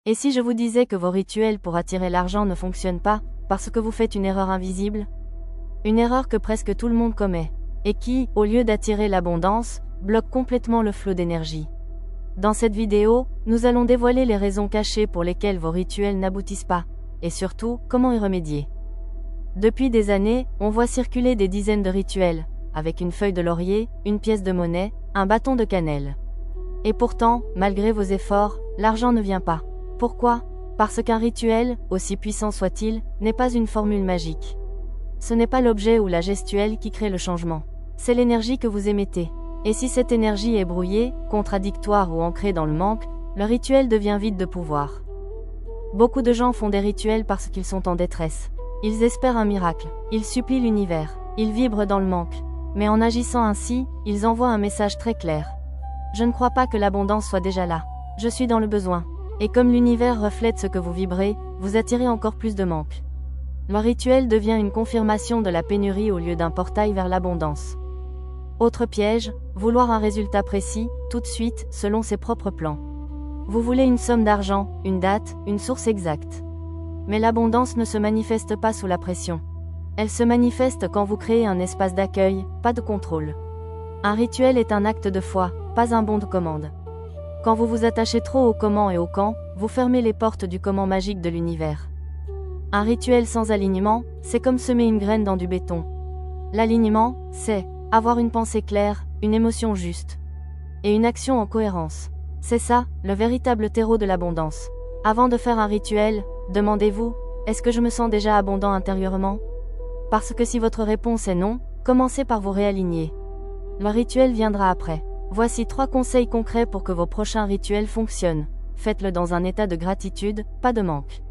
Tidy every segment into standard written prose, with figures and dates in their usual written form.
Et si je vous disais que vos rituels pour attirer l'argent ne fonctionnent pas, parce que vous faites une erreur invisible? Une erreur que presque tout le monde commet, et qui, au lieu d'attirer l'abondance, bloque complètement le flot d'énergie. Dans cette vidéo, nous allons dévoiler les raisons cachées pour lesquelles vos rituels n'aboutissent pas, et surtout, comment y remédier. Depuis des années, on voit circuler des dizaines de rituels, avec une feuille de laurier, une pièce de monnaie, un bâton de cannelle. Et pourtant, malgré vos efforts, l'argent ne vient pas. Pourquoi? Parce qu'un rituel, aussi puissant soit-il, n'est pas une formule magique. Ce n'est pas l'objet ou la gestuelle qui crée le changement. C'est l'énergie que vous émettez. Et si cette énergie est brouillée, contradictoire ou ancrée dans le manque, le rituel devient vide de pouvoir. Beaucoup de gens font des rituels parce qu'ils sont en détresse. Ils espèrent un miracle, ils supplient l'univers, ils vibrent dans le manque. Mais en agissant ainsi, ils envoient un message très clair. Je ne crois pas que l'abondance soit déjà là. Je suis dans le besoin. Et comme l'univers reflète ce que vous vibrez, vous attirez encore plus de manque. Le rituel devient une confirmation de la pénurie au lieu d'un portail vers l'abondance. Autre piège, vouloir un résultat précis, tout de suite, selon ses propres plans. Vous voulez une somme d'argent, une date, une source exacte. Mais l'abondance ne se manifeste pas sous la pression. Elle se manifeste quand vous créez un espace d'accueil, pas de contrôle. Un rituel est un acte de foi, pas un bon de commande. Quand vous vous attachez trop au comment et au quand, vous fermez les portes du comment magique de l'univers. Un rituel sans alignement, c'est comme semer une graine dans du béton. L'alignement, c'est avoir une pensée claire, une émotion juste. Et une action en cohérence. C'est ça, le véritable terreau de l'abondance. Avant de faire un rituel, demandez-vous, est-ce que je me sens déjà abondant intérieurement? Parce que si votre réponse est non, commencez par vous réaligner. Le rituel viendra après. Voici 3 conseils concrets pour que vos prochains rituels fonctionnent. Faites-le dans un état de gratitude, pas de manque.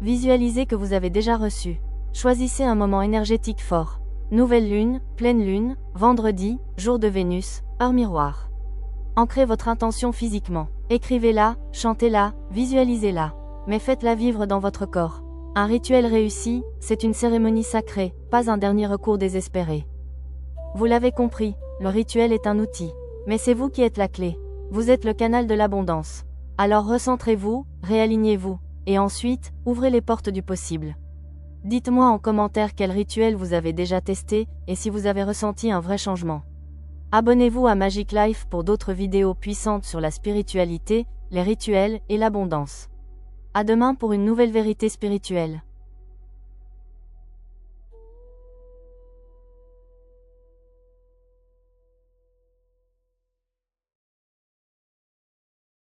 Visualisez que vous avez déjà reçu. Choisissez un moment énergétique fort. Nouvelle lune, pleine lune, vendredi, jour de Vénus, heure miroir. Ancrez votre intention physiquement. Écrivez-la, chantez-la, visualisez-la. Mais faites-la vivre dans votre corps. Un rituel réussi, c'est une cérémonie sacrée, pas un dernier recours désespéré. Vous l'avez compris, le rituel est un outil. Mais c'est vous qui êtes la clé. Vous êtes le canal de l'abondance. Alors recentrez-vous, réalignez-vous, et ensuite, ouvrez les portes du possible. Dites-moi en commentaire quel rituel vous avez déjà testé, et si vous avez ressenti un vrai changement. Abonnez-vous à Magic Life pour d'autres vidéos puissantes sur la spiritualité, les rituels et l'abondance. À demain pour une nouvelle vérité spirituelle.